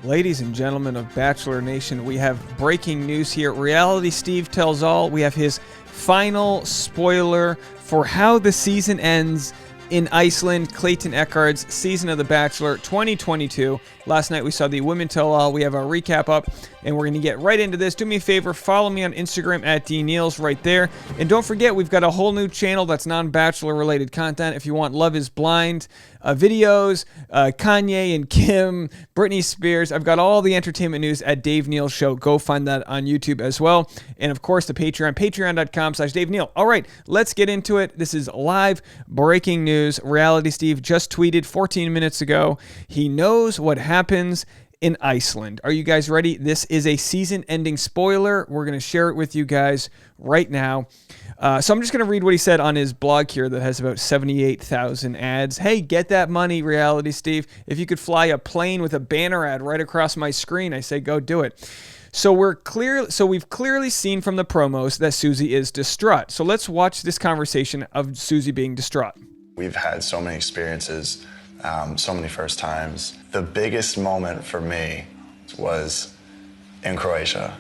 Ladies and gentlemen of Bachelor Nation, we have breaking news here. Reality Steve tells all. We have his final spoiler for how the season ends in Iceland. Clayton Eckhardt's season of The Bachelor 2022. Last night we saw the Women Tell All. We have our recap up, and we're going to get right into this. Do me a favor, follow me on Instagram at DNeals right there. And don't forget, we've got a whole new channel that's non-Bachelor related content. If you want Love is Blind videos, Kanye and Kim, Britney Spears. I've got all the entertainment news at Dave Neal Show. Go find that on YouTube as well. And of course, the Patreon, patreon.com/Dave Neal. All right, let's get into it. This is live breaking news. Reality Steve just tweeted 14 minutes ago. He knows what happens in Iceland. Are you guys ready? This is a season-ending spoiler. We're going to share it with you guys right now. So I'm just going to read what he said on his blog here that has about 78,000 ads. Hey, get that money, Reality Steve. If you could fly a plane with a banner ad right across my screen, I say go do it. So we've clearly seen from the promos that Susie is distraught. So let's watch this conversation of Susie being distraught. We've had so many experiences, so many first times. The biggest moment for me was in Croatia,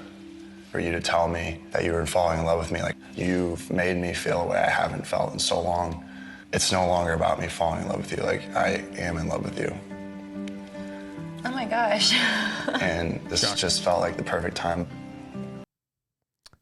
for you to tell me that you were falling in love with me. Like, you've made me feel a way I haven't felt in so long. It's no longer about me falling in love with you. Like, I am in love with you. Oh my gosh. And this just felt like the perfect time.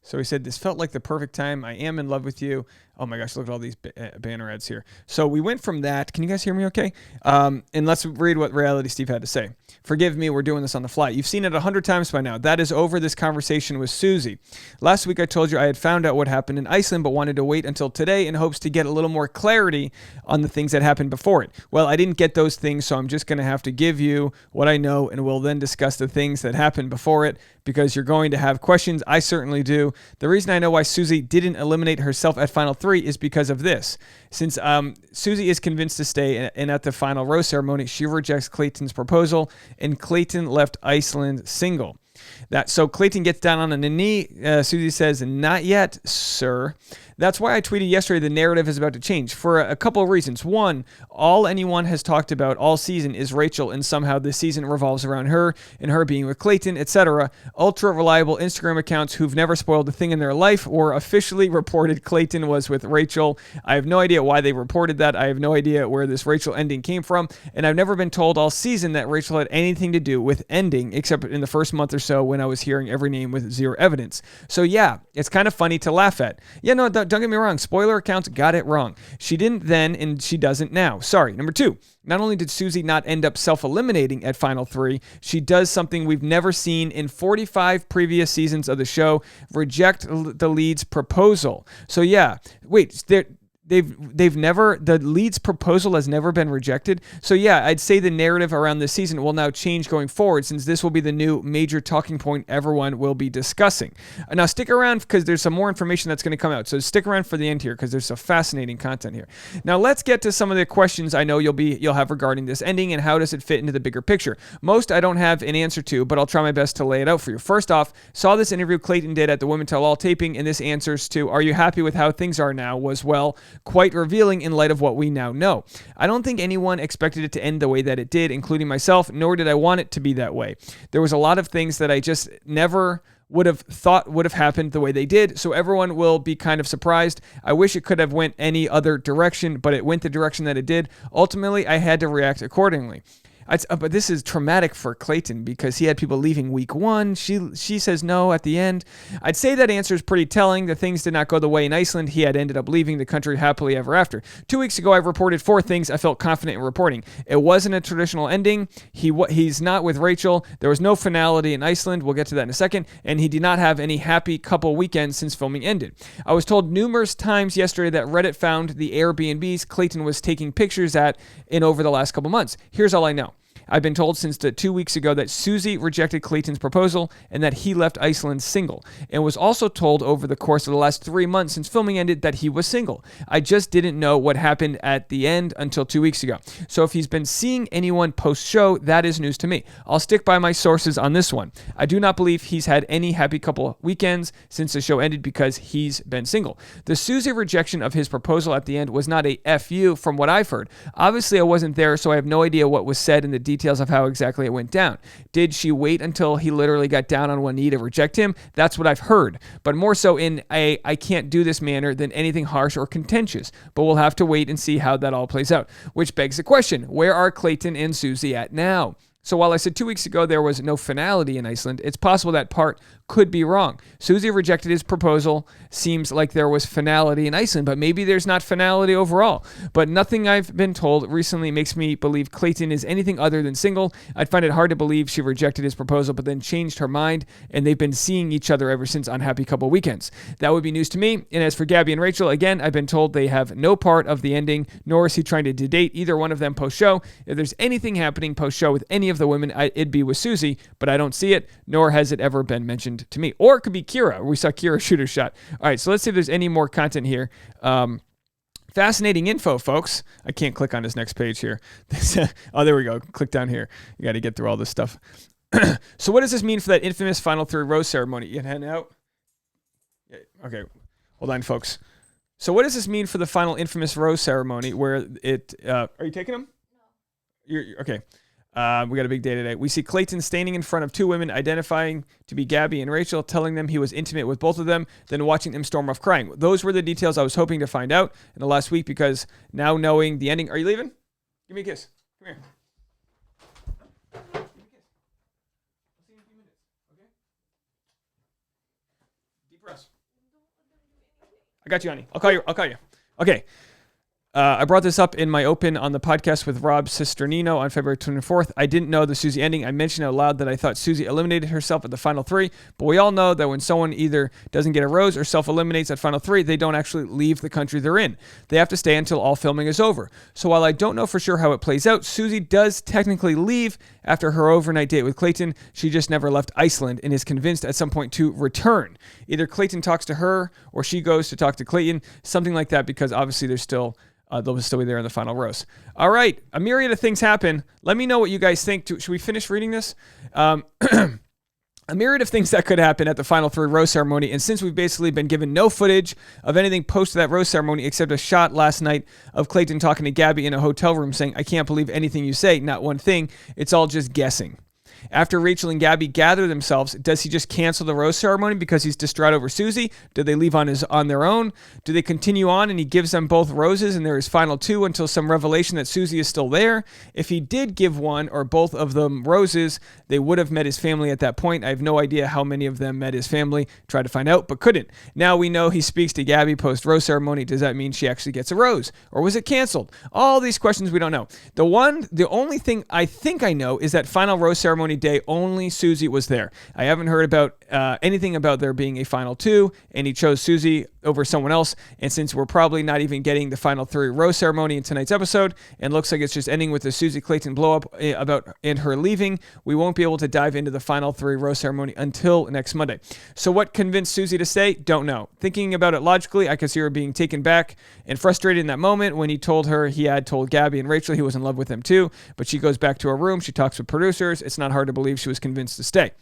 So he said, this felt like the perfect time. I am in love with you. Oh my gosh, look at all these banner ads here. So we went from that. Can you guys hear me okay? And let's read what Reality Steve had to say. Forgive me, we're doing this on the fly. You've seen it 100 times by now. That is over this conversation with Susie. Last week I told you I had found out what happened in Iceland, but wanted to wait until today in hopes to get a little more clarity on the things that happened before it. Well, I didn't get those things, so I'm just going to have to give you what I know, and we'll then discuss the things that happened before it, because you're going to have questions. I certainly do. The reason I know why Susie didn't eliminate herself at Final 3 is because of this. Since Susie is convinced to stay, and at the final rose ceremony, she rejects Clayton's proposal, and Clayton left Iceland single. So Clayton gets down on a knee. Susie says, "Not yet, sir." That's why I tweeted yesterday the narrative is about to change for a couple of reasons. One, all anyone has talked about all season is Rachel, and somehow this season revolves around her and her being with Clayton, etc. Ultra reliable Instagram accounts who've never spoiled a thing in their life or officially reported Clayton was with Rachel. I have no idea why they reported that. I have no idea where this Rachel ending came from, and I've never been told all season that Rachel had anything to do with ending, except in the first month or so when I was hearing every name with zero evidence. So yeah, it's kind of funny to laugh at. Yeah, no, don't get me wrong. Spoiler accounts got it wrong. She didn't then, and she doesn't now. Sorry. Number two, not only did Susie not end up self-eliminating at Final 3, she does something we've never seen in 45 previous seasons of the show: reject the lead's proposal. So yeah, wait, They've never, the lead's proposal has never been rejected. So yeah, I'd say the narrative around this season will now change going forward, since this will be the new major talking point everyone will be discussing. Now stick around, because there's some more information that's going to come out. So stick around for the end here, because there's some fascinating content here. Now let's get to some of the questions I know you'll have regarding this ending and how does it fit into the bigger picture. Most I don't have an answer to, but I'll try my best to lay it out for you. First off, saw this interview Clayton did at the Women Tell All taping, and this answers to, are you happy with how things are now, was, well, quite revealing in light of what we now know. I don't think anyone expected it to end the way that it did, including myself, nor did I want it to be that way. There was a lot of things that I just never would have thought would have happened the way they did, so everyone will be kind of surprised. I wish it could have went any other direction, but it went the direction that it did. Ultimately, I had to react accordingly. But this is traumatic for Clayton, because he had people leaving week 1. She says no at the end. I'd say that answer is pretty telling. The things did not go the way in Iceland. He had ended up leaving the country happily ever after. 2 weeks ago, I reported 4 things I felt confident in reporting. It wasn't a traditional ending. He's not with Rachel. There was no finality in Iceland. We'll get to that in a second. And he did not have any happy couple weekends since filming ended. I was told numerous times yesterday that Reddit found the Airbnbs Clayton was taking pictures at in over the last couple months. Here's all I know. I've been told since 2 weeks ago that Susie rejected Clayton's proposal and that he left Iceland single, and was also told over the course of the last 3 months since filming ended that he was single. I just didn't know what happened at the end until 2 weeks ago. So if he's been seeing anyone post-show, that is news to me. I'll stick by my sources on this one. I do not believe he's had any happy couple weekends since the show ended because he's been single. The Susie rejection of his proposal at the end was not a FU from what I've heard. Obviously, I wasn't there, so I have no idea what was said in the details details of how exactly it went down. Did she wait until he literally got down on one knee to reject him? That's what I've heard, but more so in a I can't do this manner than anything harsh or contentious. But we'll have to wait and see how that all plays out, which begs the question, where are Clayton and Susie at now? So while I said 2 weeks ago there was no finality in Iceland, it's possible that part could be wrong. Susie rejected his proposal. Seems like there was finality in Iceland, but maybe there's not finality overall. But nothing I've been told recently makes me believe Clayton is anything other than single. I'd find it hard to believe she rejected his proposal but then changed her mind, and they've been seeing each other ever since on Happy Couple Weekends. That would be news to me. And as for Gabby and Rachel, again, I've been told they have no part of the ending, nor is he trying to date either one of them post-show. If there's anything happening post-show with any of the women, it'd be with Susie, but I don't see it, nor has it ever been mentioned to me. Or it could be Kira. We saw Kira shoot her shot. All right, so let's see if there's any more content here. Fascinating info, folks. I can't click on this next page here. Oh, there we go. Click down here. You got to get through all this stuff. So what does this mean for that infamous Final 3 rose ceremony? You heading out? Yeah, okay, hold on, folks. So what does this mean for the final infamous rose ceremony where it... are you taking them? No. You're okay. We got a big day today. We see Clayton standing in front of two women, identifying to be Gabby and Rachel, telling them he was intimate with both of them, then watching them storm off crying. Those were the details I was hoping to find out in the last week, because now knowing the ending... Are you leaving? Give me a kiss. Come here. Give me a kiss. I'll see you in a few minutes, okay? Deep breaths. I got you, honey. I'll call you. Okay. I brought this up in my open on the podcast with Rob Cisternino on February 24th. I didn't know the Susie ending. I mentioned out loud that I thought Susie eliminated herself at the final 3, but we all know that when someone either doesn't get a rose or self-eliminates at final 3, they don't actually leave the country they're in. They have to stay until all filming is over. So while I don't know for sure how it plays out, Susie does technically leave after her overnight date with Clayton. She just never left Iceland and is convinced at some point to return. Either Clayton talks to her or she goes to talk to Clayton, something like that, because obviously they'll still be there in the final rose. All right, a myriad of things happen. Let me know what you guys think. Should we finish reading this? A myriad of things that could happen at the final 3 rose ceremony, and since we've basically been given no footage of anything post that rose ceremony except a shot last night of Clayton talking to Gabby in a hotel room saying, "I can't believe anything you say, not one thing," it's all just guessing. After Rachel and Gabby gather themselves, does he just cancel the rose ceremony because he's distraught over Susie? Do they leave on their own? Do they continue on and he gives them both roses and there is final 2 until some revelation that Susie is still there? If he did give one or both of them roses, they would have met his family at that point. I have no idea how many of them met his family. Tried to find out, but couldn't. Now we know he speaks to Gabby post-rose ceremony. Does that mean she actually gets a rose? Or was it canceled? All these questions we don't know. The only thing I think I know is that final rose ceremony day, only Susie was there. I haven't heard about anything about there being a final 2, and he chose Susie over someone else. And since we're probably not even getting the final 3 rose ceremony in tonight's episode, and looks like it's just ending with the Susie Clayton blow up and her leaving, we won't be able to dive into the final 3 rose ceremony until next Monday. So what convinced Susie to stay? Don't know. Thinking about it logically, I could see her being taken back and frustrated in that moment when he told her he had told Gabby and Rachel he was in love with them too. But she goes back to her room. She talks with producers. It's not hard to believe she was convinced to stay.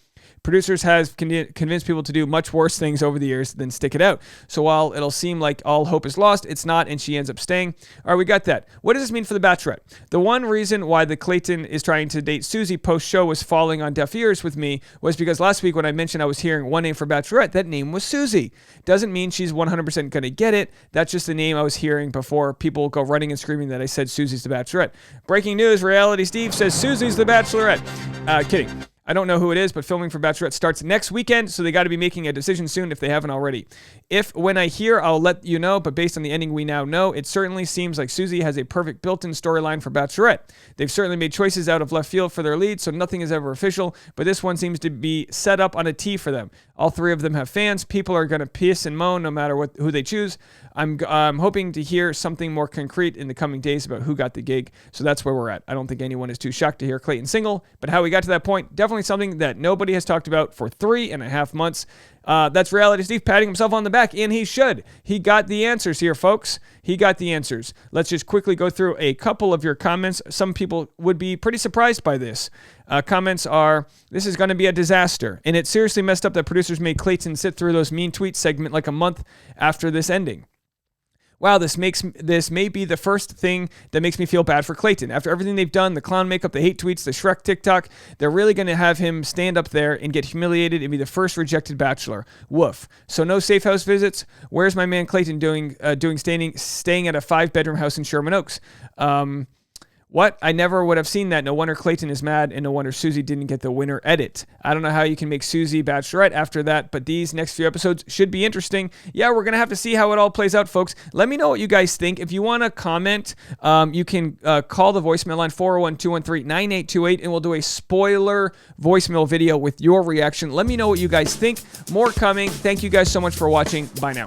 Producers have convinced people to do much worse things over the years than stick it out. So while it'll seem like all hope is lost, it's not, and she ends up staying. All right, we got that. What does this mean for the Bachelorette? The one reason why the Clayton is trying to date Susie post-show was falling on deaf ears with me was because last week when I mentioned I was hearing one name for Bachelorette, that name was Susie. Doesn't mean she's 100% going to get it. That's just the name I was hearing before people go running and screaming that I said Susie's the Bachelorette. Breaking news, Reality Steve says Susie's the Bachelorette. Kidding. I don't know who it is, but filming for Bachelorette starts next weekend, so they got to be making a decision soon if they haven't already. When I hear, I'll let you know, but based on the ending we now know, it certainly seems like Susie has a perfect built-in storyline for Bachelorette. They've certainly made choices out of left field for their lead, so nothing is ever official, but this one seems to be set up on a tee for them. All 3 of them have fans. People are going to piss and moan no matter who they choose. I'm hoping to hear something more concrete in the coming days about who got the gig, so that's where we're at. I don't think anyone is too shocked to hear Clayton single, but how we got to that point, definitely something that nobody has talked about for 3.5 months. That's Reality Steve patting himself on the back, and he should. He got the answers here, folks. He got the answers. Let's just quickly go through a couple of your comments. Some people would be pretty surprised by this. Comments are, this is going to be a disaster, and it's seriously messed up that producers made Clayton sit through those mean tweets segment like a month after this ending. Wow, this may be the first thing that makes me feel bad for Clayton. After everything they've done, the clown makeup, the hate tweets, the Shrek TikTok, they're really going to have him stand up there and get humiliated and be the first rejected Bachelor. Woof. So no safe house visits. Where's my man Clayton staying at a 5-bedroom house in Sherman Oaks? What? I never would have seen that. No wonder Clayton is mad, and no wonder Susie didn't get the winner edit. I don't know how you can make Susie Bachelorette after that, but these next few episodes should be interesting. Yeah, we're going to have to see how it all plays out, folks. Let me know what you guys think. If you want to comment, you can call the voicemail line 401-213-9828, and we'll do a spoiler voicemail video with your reaction. Let me know what you guys think. More coming. Thank you guys so much for watching. Bye now.